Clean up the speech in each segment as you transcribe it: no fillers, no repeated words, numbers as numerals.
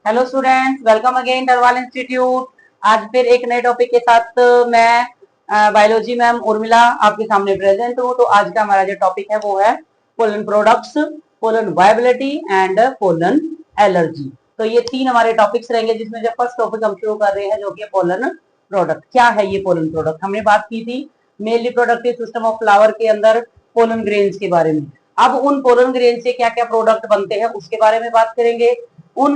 Hello students, welcome again Tarwal institute. आज फिर एक नए टॉपिक के साथ मैं बायोलॉजी मैम उर्मिला आपके सामने प्रेजेंट हूँ। तो आज का हमारा जो टॉपिक है वो है pollen products, pollen viability and pollen allergy. तो ये तीन हमारे टॉपिक्स रहेंगे, जिसमें जो फर्स्ट टॉपिक हम शुरू कर रहे हैं जो कि पोलन प्रोडक्ट। क्या है ये पोलन प्रोडक्ट? हमने बात की थी male reproductive system of flower के अंदर पोलन ग्रेन्स के बारे में। अब उन पोलन ग्रेन से क्या क्या प्रोडक्ट बनते हैं उसके बारे में बात करेंगे। उन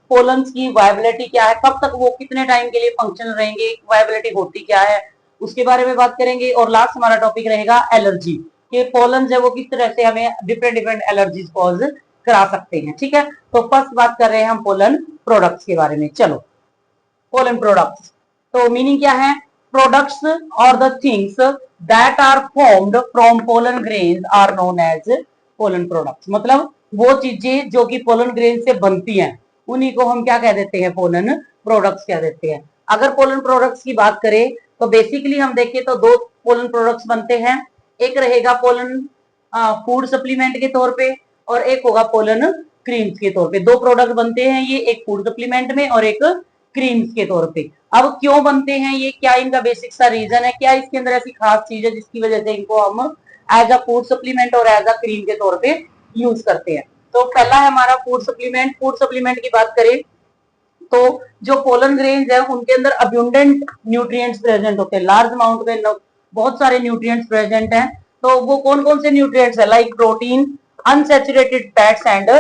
पोलन्स की वायबिलिटी क्या है, कब तक वो कितने टाइम के लिए फंक्शन रहेंगे, वायबिलिटी होती क्या है, उसके बारे में बात करेंगे। और लास्ट हमारा टॉपिक रहेगा एलर्जी, कि पोलन्स है वो किस तरह से हमें डिफरेंट डिफरेंट एलर्जीज कॉज करा सकते हैं। ठीक है, तो फर्स्ट बात कर रहे हैं हम पोलन प्रोडक्ट्स के बारे में। चलो, पोलन प्रोडक्ट्स तो मीनिंग क्या है? प्रोडक्ट्स और the things that are formed from pollen grains are known as pollen products. मतलब वो चीजें जो कि पोलन ग्रेन से बनती हैं उन्हीं को हम क्या कह देते हैं? पोलन प्रोडक्ट्स कह देते हैं। अगर पोलन प्रोडक्ट्स की बात करें तो बेसिकली हम देखें तो दो पोलन प्रोडक्ट्स बनते हैं। एक रहेगा पोलन फूड सप्लीमेंट के तौर पे और एक होगा पोलन क्रीम्स के तौर पे। दो प्रोडक्ट बनते हैं ये, एक फूड सप्लीमेंट में और एक क्रीम्स के तौर पे। अब क्यों बनते हैं ये, क्या इनका बेसिक सा रीजन है, क्या इसके अंदर ऐसी खास चीज है जिसकी वजह से इनको हम एज अ फूड सप्लीमेंट और एज अ क्रीम के तौर पे यूज करते हैं? तो पहला है हमारा फूड सप्लीमेंट। फूड सप्लीमेंट की बात करें तो जो पोलन ग्रेन्स है उनके अंदर अब्यूंडेंट न्यूट्रिएंट्स प्रेजेंट होते हैं, लार्ज अमाउंट में बहुत सारे न्यूट्रिएंट्स प्रेजेंट हैं। तो वो कौन कौन से न्यूट्रिएंट्स है? Like protein, unsaturated fats and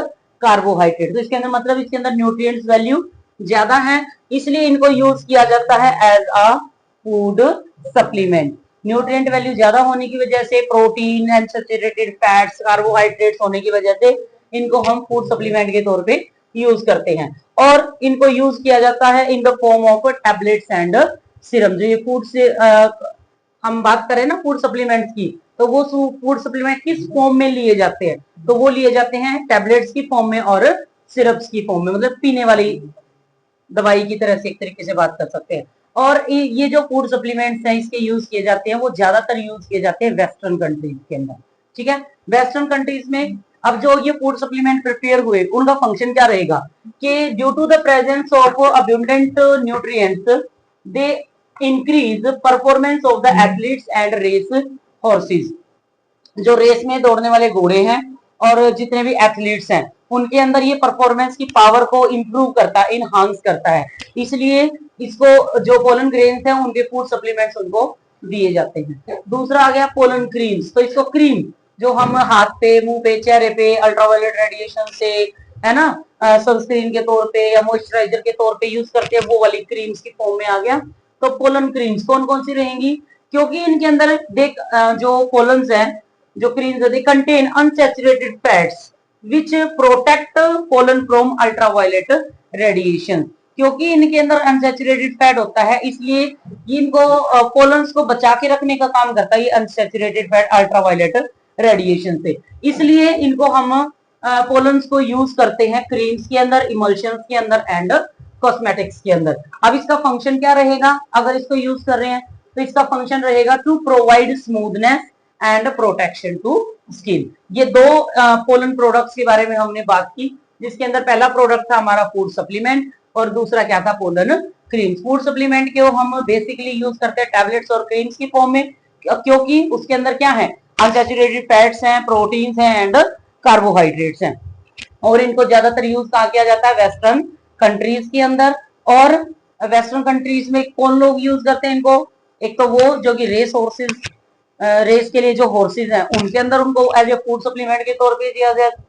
carbohydrate. तो इसके अंदर मतलब इसके अंदर न्यूट्रिएंट्स वैल्यू ज्यादा है, इसलिए इनको यूज किया जाता है as a food supplement. Nutrient value ज्यादा होने की वजह से, प्रोटीन, अनसैचुरेटेड फैट्स, कार्बोहाइड्रेट्स होने की वजह से इनको हम फूड सप्लीमेंट के तौर पे यूज करते हैं। और इनको यूज किया जाता है in the form of tablets and serum. जो ये फूड से हम बात करें ना फूड सप्लीमेंट्स की, तो वो फूड सप्लीमेंट किस फॉर्म में लिए जाते हैं? तो वो लिए जाते हैं टैबलेट्स की फॉर्म में और सिरप्स की फॉर्म में, मतलब पीने वाली दवाई की तरह से एक तरीके से बात कर सकते हैं। और ये जो फूड सप्लीमेंट्स हैं इसके यूज किए जाते हैं, वो ज्यादातर यूज किए जाते हैं वेस्टर्न कंट्रीज के अंदर। ठीक है, वेस्टर्न कंट्रीज में अब जो ये फूड सप्लीमेंट प्रिपेयर हुए उनका फंक्शन क्या रहेगा कि due to the presence of abundant nutrients they increase performance of the athletes and race horses. जो रेस में दौड़ने वाले घोड़े हैं और जितने भी एथलीट्स हैं उनके अंदर ये परफॉर्मेंस की पावर को इंप्रूव करता है, इनहांस करता है। इसलिए इसको जो पोलन ग्रेन्स हैं उनके फूड सप्लीमेंट्स उनको दिए जाते हैं। दूसरा आ गया पोलन क्रीम्स। तो इसको क्रीम जो हम हाथ पे, मुंह पे, चेहरे पे अल्ट्रावायलेट रेडिएशन से, है ना, सनस्क्रीन के तौर पे या मॉइस्चराइजर के तौर पे यूज करते हैं, वो वाली क्रीम्स की फॉर्म में आ गया। तो पोलन क्रीम्स कौन कौन सी रहेंगी? क्योंकि इनके अंदर देख जो पोलन्स हैं, जो creams they contain unsaturated fats which protect pollen from ultraviolet radiation. क्योंकि इनके अंदर अनसैचुरेटेड फैट होता है इसलिए इनको पोलन्स को बचा के रखने का काम करता है ये अनसैचुरेटेड फैट अल्ट्रावायलेट रेडिएशन से। इसलिए इनको हम पोलन्स को यूज करते हैं क्रीम्स के अंदर, इमल्शंस के अंदर एंड कॉस्मेटिक्स के अंदर। अब इसका फंक्शन क्या रहेगा अगर इसको यूज कर रहे हैं? तो इसका फंक्शन रहेगा to provide smoothness and protection to skin. ये दो पोलन प्रोडक्ट्स के बारे में हमने बात की, जिसके अंदर पहला प्रोडक्ट था हमारा फूड सप्लीमेंट और दूसरा क्या था? Pollen creams. फूड सप्लीमेंट के हम बेसिकली यूज करते हैं टैबलेट्स और क्रीम्स की फॉर्म में, क्योंकि उसके अंदर क्या है? अनसैचुरेटेड फैट्स हैं, प्रोटीन्स हैं एंड कार्बोहाइड्रेट्स हैं। और इनको ज्यादातर यूज कहाँ किया जाता है? वेस्टर्न कंट्रीज के अंदर। और वेस्टर्न कंट्रीज में कौन लोग यूज करते हैं इनको? एक तो वो जो कि रेस हॉर्सेज, रेस के लिए जो हॉर्सेज हैं उनके अंदर उनको एज ए फूड सप्लीमेंट के तौर पे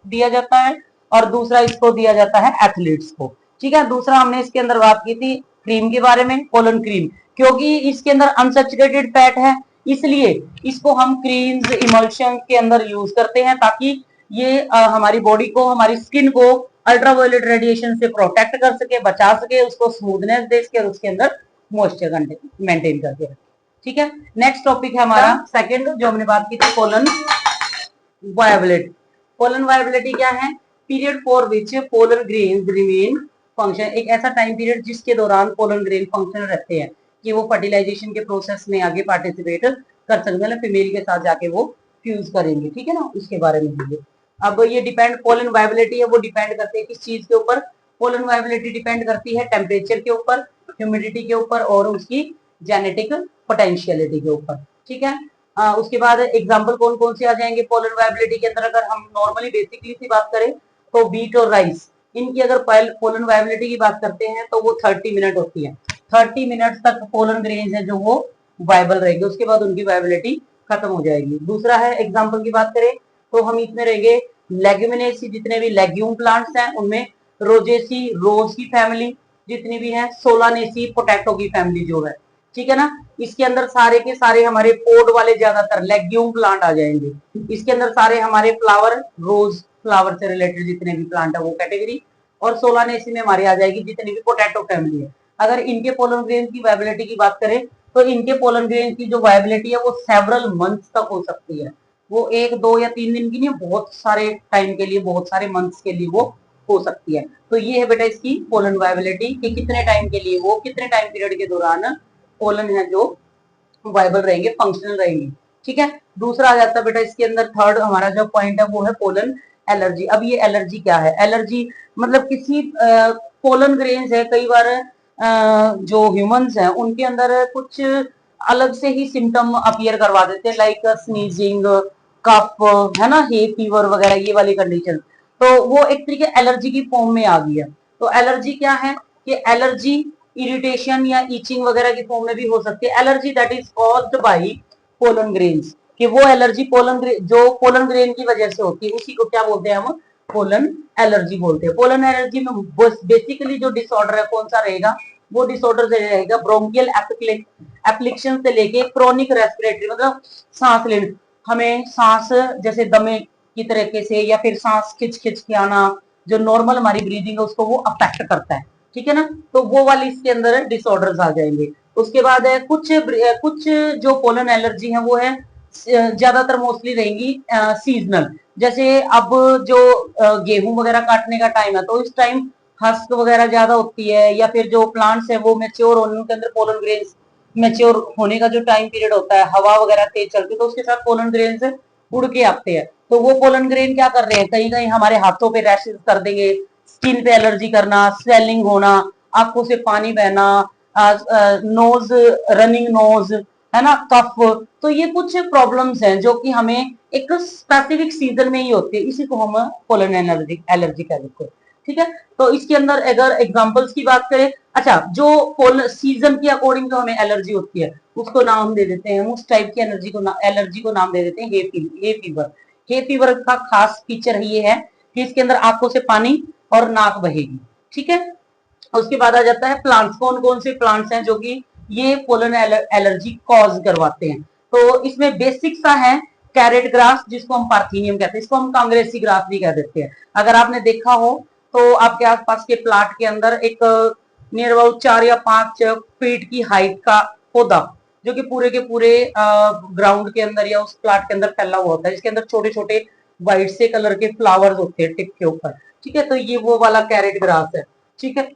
दिया जाता है, और दूसरा इसको दिया जाता है एथलीट्स को। ठीक है, दूसरा हमने इसके अंदर बात की थी क्रीम के बारे में, पोलन क्रीम। क्योंकि इसके अंदर अनसैचुरेटेड फैट है इसलिए इसको हम क्रीम्स, इमल्शन के अंदर यूज करते हैं, ताकि ये हमारी बॉडी को, हमारी स्किन को अल्ट्रावायलेट रेडिएशन से प्रोटेक्ट कर सके, बचा सके, उसको स्मूथनेस दे सके और उसके अंदर मॉइस्चर मेंटेन करके रखे। ठीक है, नेक्स्ट टॉपिक है हमारा सेकंड जो हमने बात की थी पोलन वायबिलिटी। पोलन वायबिलिटी क्या है? Period for which pollen grains remain function. एक ऐसा टाइम पीरियड जिसके दौरान पोलन ग्रेन फंक्शन रहते हैं कि वो फर्टिलाइजेशन के प्रोसेस में आगे पार्टिसिपेट कर सकते हैं, मतलब फीमेल के साथ जाके वो फ्यूज करेंगे। ठीक है ना, उसके बारे में है। अब ये डिपेंड, पोलन वायबिलिटी है वो डिपेंड करते हैं किस चीज के ऊपर? पोलन वायबिलिटी डिपेंड करती है टेम्परेचर के ऊपर, ह्यूमिडिटी के ऊपर और उसकी जेनेटिक पोटेंशियलिटी के ऊपर। ठीक है, उसके बाद एग्जाम्पल कौन कौन से आ जाएंगे पोलन वायबिलिटी के अंदर। अगर हम नॉर्मली बेसिकली सी बात करें तो बीट और राइस, इनकी अगर पोलन वायबिलिटी की बात करते हैं तो वो 30 मिनट होती है। 30 मिनट तक पोलन ग्रेन्स है जो वो वायबल रहेंगे, उसके बाद उनकी वायबिलिटी खत्म हो जाएगी। दूसरा है एग्जाम्पल की बात करें तो हम इसमें रहेंगे लेग्यूमिनेसी, जितने भी लेग्यूम प्लांट्स हैं उनमें रोजेसी, रोज की फैमिली जितनी भी है, सोलानेसी, पोटैटो की फैमिली जो है, ठीक है ना। इसके अंदर सारे के सारे हमारे पोड वाले ज्यादातर लेग्यूम प्लांट आ जाएंगे। इसके अंदर सारे हमारे फ्लावर, रोज फ्लावर से रिलेटेड जितने भी प्लांट है वो कैटेगरी, और सोलानेसी में हमारी आ जाएगी जितनी भी पोटैटो फैमिली है। अगर इनके पोलन ग्रेन की वायबिलिटी की बात करें तो इनके पोलन ग्रेन की जो वायबिलिटी है वो सेवरल मंथ्स तक हो सकती है। वो 1, 2 या 3 दिन की नहीं, बहुत सारे टाइम के लिए, बहुत सारे मंथ्स के लिए वो हो सकती है। तो ये है बेटा इसकी पोलन वायबिलिटी कि कितने टाइम के लिए वो, कितने टाइम पीरियड के दौरान पोलन है जो वायबल रहेंगे, फंक्शनल रहेंगे। ठीक है, दूसरा आ जाता है बेटा इसके अंदर थर्ड हमारा जो पॉइंट है वो है पोलन एलर्जी। अब ये एलर्जी क्या है? एलर्जी मतलब किसी पोलन ग्रेन्स है, कई बार जो ह्यूमंस हैं उनके अंदर कुछ अलग से ही सिम्टम अपीयर करवा देते हैं, लाइक स्नीजिंग, कफ, है ना, हे फीवर वगैरह, ये वाली कंडीशन। तो वो एक तरीके एलर्जी की फॉर्म में आ गई है। तो एलर्जी क्या है कि एलर्जी इरिटेशन या ईचिंग वगैरह की फॉर्म में भी हो सकती है। Allergy that is caused by pollen grains, कि वो एलर्जी पोलन जो पोलन ग्रेन की वजह से होती है उसी को क्या बोलते हैं हम? पोलन एलर्जी बोलते हैं। पोलन एलर्जी में बेसिकली जो डिसऑर्डर है कौन सा रहेगा? वो डिसऑर्डर रहेगा ब्रोंकियल एप्लिकेशन से लेके क्रोनिक रेस्पिरेटरी, मतलब सांस लेने, हमें सांस जैसे दमे की तरीके से या फिर सांस खिंच खिंच के आना, जो नॉर्मल हमारी ब्रीदिंग है उसको वो अफेक्ट करता है। ठीक है ना, तो वो वाली इसके अंदर डिसऑर्डर्स आ जाएंगे। उसके बाद है कुछ जो पोलन एलर्जी है वो है ज्यादातर मोस्टली रहेंगी सीजनल। जैसे अब जो गेहूं वगैरह काटने का टाइम है तो इस टाइम हस्क वगैरह ज्यादा होती है, या फिर जो प्लांट्स है वो मेच्योर होने के अंदर पोलन ग्रेन्स मेच्योर होने का जो टाइम पीरियड होता है, हवा वगैरह तेज चलती है तो उसके साथ पोलन ग्रेन्स उड़ के आते हैं। तो वो पोलन ग्रेन क्या कर रहे हैं, कहीं कहीं हमारे हाथों पे रैशेस कर देंगे, स्किन पे एलर्जी करना, स्वेलिंग होना, आंखों से पानी बहना, नोज, रनिंग नोज, है ना, कफ। तो ये कुछ प्रॉब्लम्स हैं जो कि हमें एक स्पेसिफिक सीजन में ही होती है, इसी को हम पोलन एलर्जी कह देते हैं। ठीक है, तो इसके अंदर अगर एग्जांपल्स की बात करें, अच्छा, जो पोलन सीजन के अकॉर्डिंग जो हमें एलर्जी होती है उसको नाम दे देते हैं, उस टाइप की एलर्जी को नाम दे देते हैं हे फीवर। हे फीवर का खास फीचर ये है कि इसके अंदर आंखों से पानी और नाक बहेगी। ठीक है, उसके बाद आ जाता है प्लांट्स, कौन कौन से प्लांट्स हैं जो कि ये पोलन एलर्जी कॉज करवाते हैं। तो इसमें बेसिक सा है कैरेट ग्रास, जिसको हम पार्थीनियम कहते हैं, इसको हम कांग्रेसी ग्रास भी कह देते हैं। अगर आपने देखा हो तो आपके आसपास के प्लाट के अंदर एक नियर अबाउट 4 या 5 फीट की हाइट का पौधा जो कि पूरे के पूरे ग्राउंड के अंदर या उस प्लाट के अंदर फैला हुआ होता है, जिसके अंदर छोटे छोटे व्हाइट से कलर के फ्लावर्स होते हैं टिप के ऊपर। ठीक है, तो ये वो वाला कैरेट ग्रास है। ठीक है,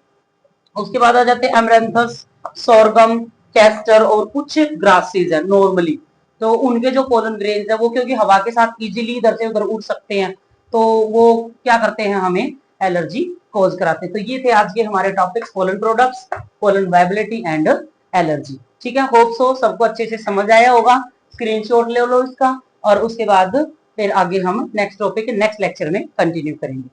उसके बाद आ जाते हैं एमरेंथस, सोरगम, कैस्टर और कुछ ग्रासेस है नॉर्मली। तो उनके जो पोलन ग्रेन्स है वो क्योंकि हवा के साथ इजीली इधर से उधर उड़ सकते हैं तो वो क्या करते हैं, हमें एलर्जी कॉज कराते हैं। तो ये थे आज के हमारे topics, pollen products, pollen viability and allergy. ठीक है, होप सो सबको अच्छे से समझ आया होगा। स्क्रीनशॉट ले लो इसका और उसके बाद फिर आगे हम नेक्स्ट टॉपिक नेक्स्ट लेक्चर में कंटिन्यू करेंगे।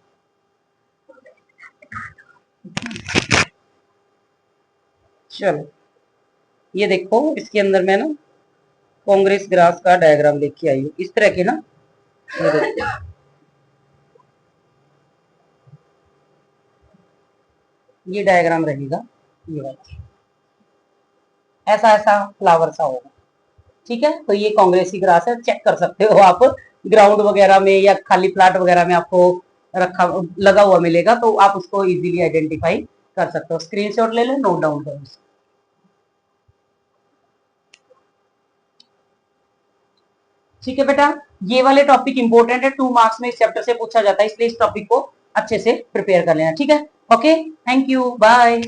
चलो, ये देखो इसके अंदर मैं ना कांग्रेस ग्रास का डायग्राम लेके आई हूँ इस तरह के ना, ये डायग्राम रहेगा, ये ऐसा ऐसा फ्लावर सा होगा। ठीक है, तो ये कांग्रेसी ग्रास है, चेक कर सकते हो आप ग्राउंड वगैरह में या खाली प्लाट वगैरह में आपको रखा लगा हुआ मिलेगा तो आप उसको इजीली आइडेंटिफाई कर सकते हो। स्क्रीनशॉट ले लो, नोट डाउन करो। ठीक है बेटा, ये वाले टॉपिक इंपॉर्टेंट है, 2 मार्क्स में इस चैप्टर से पूछा जाता है, इसलिए इस टॉपिक को अच्छे से प्रिपेयर कर लेना। ठीक है, ओके, थैंक यू, बाय।